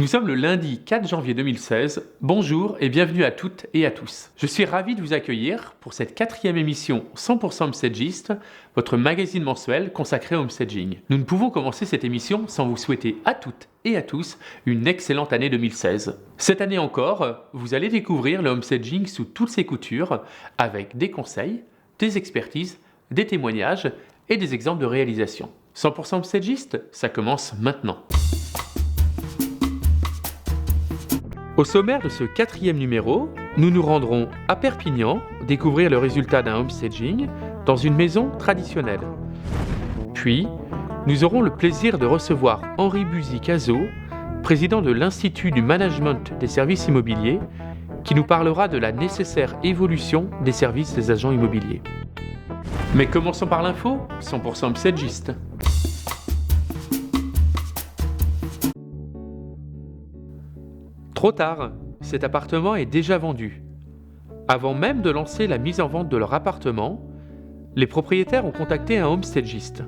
Nous sommes le lundi 4 janvier 2016. Bonjour et bienvenue à toutes et à tous. Je suis ravi de vous accueillir pour cette 4e émission 100% Homestagiste, votre magazine mensuel consacré au homestaging. Nous ne pouvons commencer cette émission sans vous souhaiter à toutes et à tous une excellente année 2016. Cette année encore, vous allez découvrir le homestaging sous toutes ses coutures avec des conseils, des expertises, des témoignages et des exemples de réalisation. 100% Homestagiste, ça commence maintenant. Au sommaire de ce 4e numéro, nous nous rendrons à Perpignan découvrir le résultat d'un homestaging dans une maison traditionnelle. Puis, nous aurons le plaisir de recevoir Henri Buzy-Cazot, président de l'Institut du Management des Services Immobiliers, qui nous parlera de la nécessaire évolution des services des agents immobiliers. Mais commençons par l'info, 100% homestagiste. Trop tard, cet appartement est déjà vendu. Avant même de lancer la mise en vente de leur appartement, les propriétaires ont contacté un homestagiste.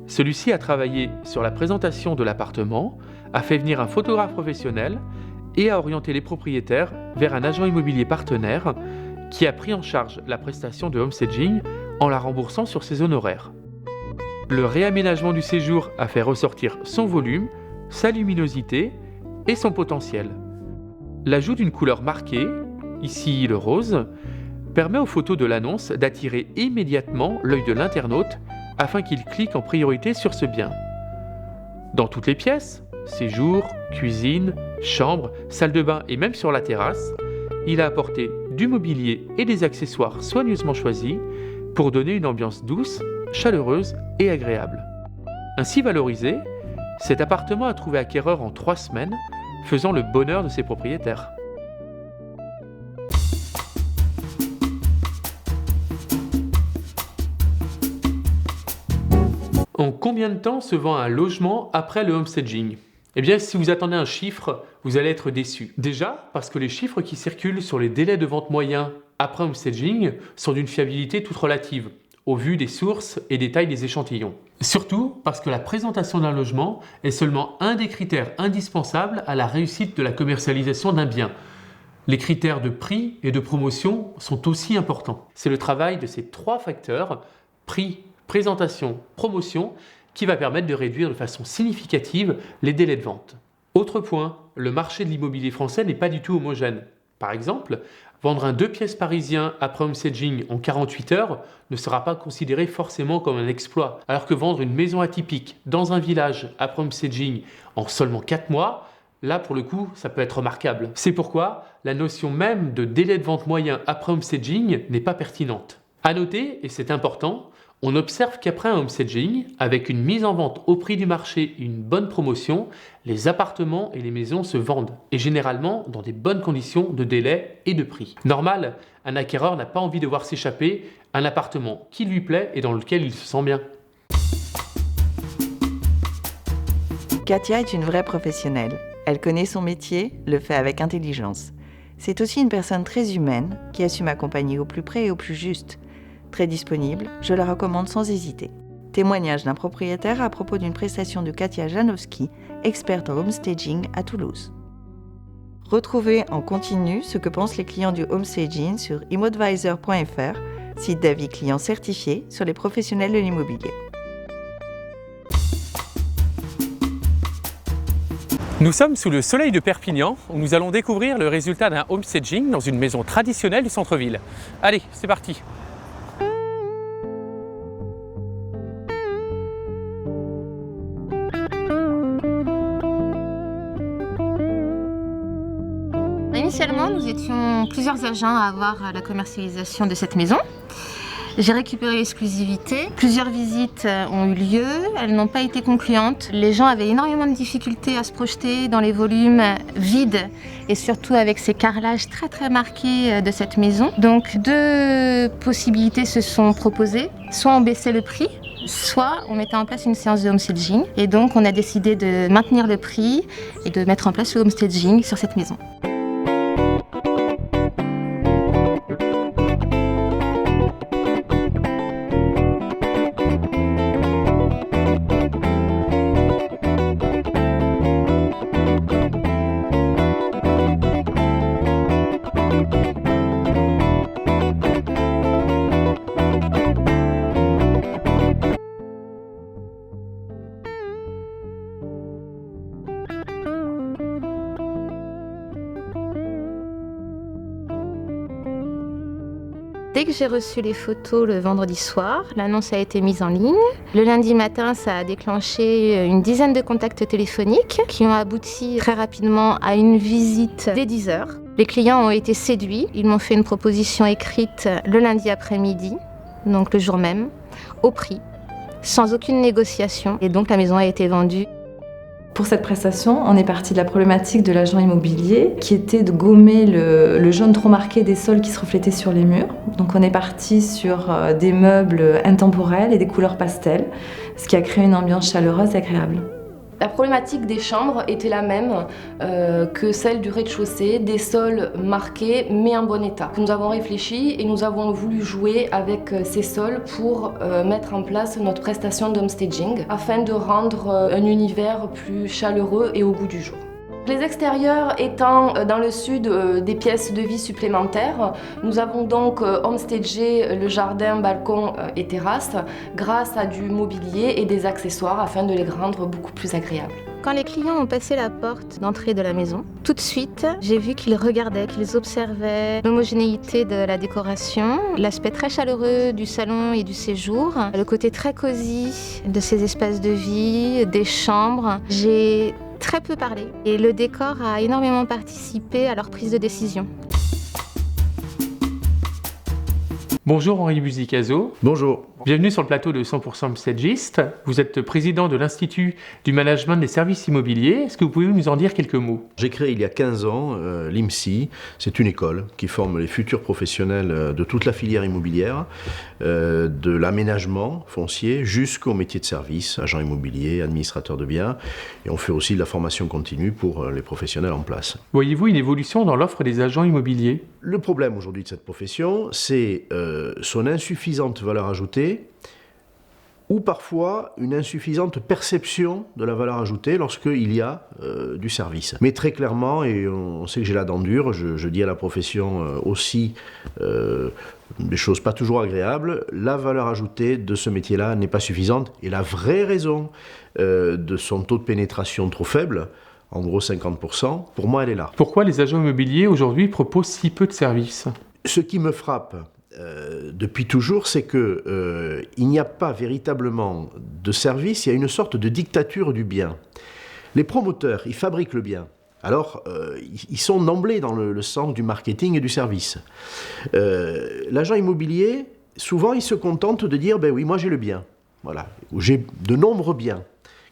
Celui-ci a travaillé sur la présentation de l'appartement, a fait venir un photographe professionnel et a orienté les propriétaires vers un agent immobilier partenaire qui a pris en charge la prestation de homestaging en la remboursant sur ses honoraires. Le réaménagement du séjour a fait ressortir son volume, sa luminosité et son potentiel. L'ajout d'une couleur marquée, ici le rose, permet aux photos de l'annonce d'attirer immédiatement l'œil de l'internaute afin qu'il clique en priorité sur ce bien. Dans toutes les pièces, séjour, cuisine, chambre, salle de bain et même sur la terrasse, il a apporté du mobilier et des accessoires soigneusement choisis pour donner une ambiance douce, chaleureuse et agréable. Ainsi valorisé, cet appartement a trouvé acquéreur en 3 semaines, faisant le bonheur de ses propriétaires. En combien de temps se vend un logement après le homestaging ? Eh bien, si vous attendez un chiffre, vous allez être déçu. Déjà, parce que les chiffres qui circulent sur les délais de vente moyens après homestaging sont d'une fiabilité toute relative, au vu des sources et des tailles des échantillons. Surtout parce que la présentation d'un logement est seulement un des critères indispensables à la réussite de la commercialisation d'un bien. Les critères de prix et de promotion sont aussi importants. C'est le travail de ces 3 facteurs, prix, présentation, promotion, qui va permettre de réduire de façon significative les délais de vente. Autre point, le marché de l'immobilier français n'est pas du tout homogène. Par exemple, vendre un 2 pièces parisien après homestaging en 48 heures ne sera pas considéré forcément comme un exploit, alors que vendre une maison atypique dans un village après homestaging en seulement 4 mois, là pour le coup, ça peut être remarquable. C'est pourquoi la notion même de délai de vente moyen après homestaging n'est pas pertinente. À noter, et c'est important, on observe qu'après un homestaging, avec une mise en vente au prix du marché et une bonne promotion, les appartements et les maisons se vendent, et généralement dans des bonnes conditions de délai et de prix. Normal, un acquéreur n'a pas envie de voir s'échapper un appartement qui lui plaît et dans lequel il se sent bien. Katia est une vraie professionnelle. Elle connaît son métier, le fait avec intelligence. C'est aussi une personne très humaine qui a su m'accompagner au plus près et au plus juste. Très disponible, je la recommande sans hésiter. Témoignage d'un propriétaire à propos d'une prestation de Katia Janowski, experte en homestaging à Toulouse. Retrouvez en continu ce que pensent les clients du homestaging sur immodvisor.fr, site d'avis clients certifié sur les professionnels de l'immobilier. Nous sommes sous le soleil de Perpignan où nous allons découvrir le résultat d'un homestaging dans une maison traditionnelle du centre-ville. Allez, c'est parti! Initialement, nous étions plusieurs agents à avoir la commercialisation de cette maison. J'ai récupéré l'exclusivité. Plusieurs visites ont eu lieu. Elles n'ont pas été concluantes. Les gens avaient énormément de difficultés à se projeter dans les volumes vides et surtout avec ces carrelages très très marqués de cette maison. Donc 2 possibilités se sont proposées. Soit on baissait le prix, soit on mettait en place une séance de homestaging. Et donc on a décidé de maintenir le prix et de mettre en place le homestaging sur cette maison. Dès que j'ai reçu les photos le vendredi soir, l'annonce a été mise en ligne. Le lundi matin, ça a déclenché une dizaine de contacts téléphoniques qui ont abouti très rapidement à une visite dès 10 heures. Les clients ont été séduits. Ils m'ont fait une proposition écrite le lundi après-midi, donc le jour même, au prix, sans aucune négociation. Et donc la maison a été vendue. Pour cette prestation, on est parti de la problématique de l'agent immobilier qui était de gommer le jaune trop marqué des sols qui se reflétaient sur les murs. Donc on est parti sur des meubles intemporels et des couleurs pastel, ce qui a créé une ambiance chaleureuse et agréable. La problématique des chambres était la même que celle du rez-de-chaussée, des sols marqués mais en bon état. Nous avons réfléchi et nous avons voulu jouer avec ces sols pour mettre en place notre prestation d'homestaging afin de rendre un univers plus chaleureux et au goût du jour. Les extérieurs étant dans le sud des pièces de vie supplémentaires, nous avons donc homestagé le jardin, balcon et terrasse grâce à du mobilier et des accessoires afin de les rendre beaucoup plus agréables. Quand les clients ont passé la porte d'entrée de la maison, tout de suite, j'ai vu qu'ils regardaient, qu'ils observaient l'homogénéité de la décoration, l'aspect très chaleureux du salon et du séjour, le côté très cosy de ces espaces de vie, des chambres. J'ai très peu parlé et le décor a énormément participé à leur prise de décision. Bonjour Henri Buzicazo. Bonjour. Bienvenue sur le plateau de 100% Homestagiste. Vous êtes président de l'Institut du management des services immobiliers. Est-ce que vous pouvez nous en dire quelques mots ? J'ai créé il y a 15 ans l'IMSI. C'est une école qui forme les futurs professionnels de toute la filière immobilière, de l'aménagement foncier jusqu'au métier de service, agent immobilier, administrateur de biens. Et on fait aussi de la formation continue pour les professionnels en place. Voyez-vous une évolution dans l'offre des agents immobiliers ? Le problème aujourd'hui de cette profession, c'est son insuffisante valeur ajoutée ou parfois une insuffisante perception de la valeur ajoutée lorsqu'il y a du service. Mais très clairement, et on sait que j'ai la dent dure, je dis à la profession aussi des choses pas toujours agréables, la valeur ajoutée de ce métier-là n'est pas suffisante. Et la vraie raison de son taux de pénétration trop faible, en gros 50%, pour moi elle est là. Pourquoi les agents immobiliers aujourd'hui proposent si peu de services ? Ce qui me frappe depuis toujours, c'est qu'il n'y a pas véritablement de service, il y a une sorte de dictature du bien. Les promoteurs, ils fabriquent le bien. Alors, ils sont d'emblée dans le sens du marketing et du service. L'agent immobilier, souvent, il se contente de dire « ben oui, moi j'ai le bien ». Voilà. Ou j'ai de nombreux biens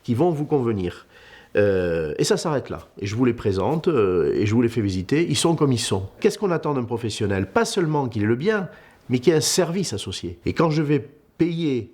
qui vont vous convenir. Et ça s'arrête là. Et je vous les présente et je vous les fais visiter. Ils sont comme ils sont. Qu'est-ce qu'on attend d'un professionnel ? Pas seulement qu'il ait le bien, mais qu'il y ait un service associé. Et quand je vais payer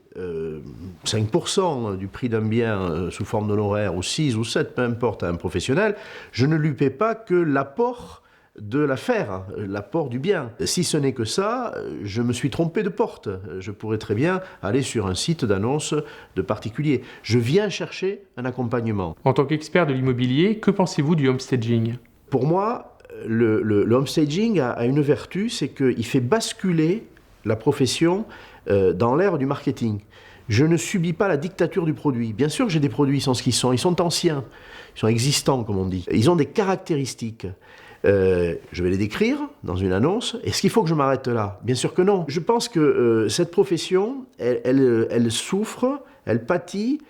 5% du prix d'un bien sous forme d'honoraire, ou 6 ou 7, peu importe, à un professionnel, je ne lui paie pas que l'apport de l'affaire, l'apport du bien. Si ce n'est que ça, je me suis trompé de porte. Je pourrais très bien aller sur un site d'annonce de particulier. Je viens chercher un accompagnement. En tant qu'expert de l'immobilier, que pensez-vous du homestaging ? Pour moi, le homestaging a une vertu, c'est qu'il fait basculer la profession dans l'ère du marketing. Je ne subis pas la dictature du produit. Bien sûr que j'ai des produits, ils sont ce qu'ils sont anciens, ils sont existants comme on dit. Ils ont des caractéristiques. Je vais les décrire dans une annonce. Est-ce qu'il faut que je m'arrête là ? Bien sûr que non. Je pense que cette profession, elle souffre, elle pâtit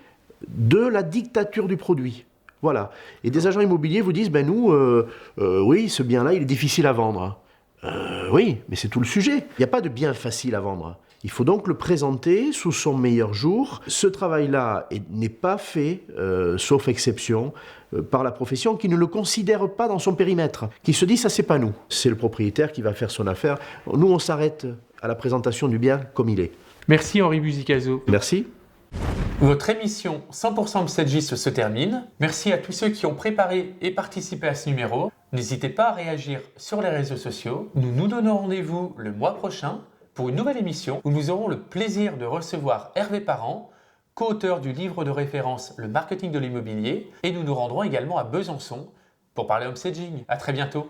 de la dictature du produit. Voilà. Et des agents immobiliers vous disent, ben nous, oui, ce bien-là, il est difficile à vendre. Oui, mais c'est tout le sujet. Il n'y a pas de bien facile à vendre. Il faut donc le présenter sous son meilleur jour. Ce travail-là n'est pas fait, sauf exception, par la profession qui ne le considère pas dans son périmètre, qui se dit ça c'est pas nous. C'est le propriétaire qui va faire son affaire. Nous on s'arrête à la présentation du bien comme il est. Merci Henri Buzicazo. Merci. Votre émission 100% Homestagiste se termine. Merci à tous ceux qui ont préparé et participé à ce numéro. N'hésitez pas à réagir sur les réseaux sociaux. Nous nous donnons rendez-vous le mois prochain pour une nouvelle émission où nous aurons le plaisir de recevoir Hervé Parent, co-auteur du livre de référence Le marketing de l'immobilier, et nous nous rendrons également à Besançon pour parler homestaging. À très bientôt.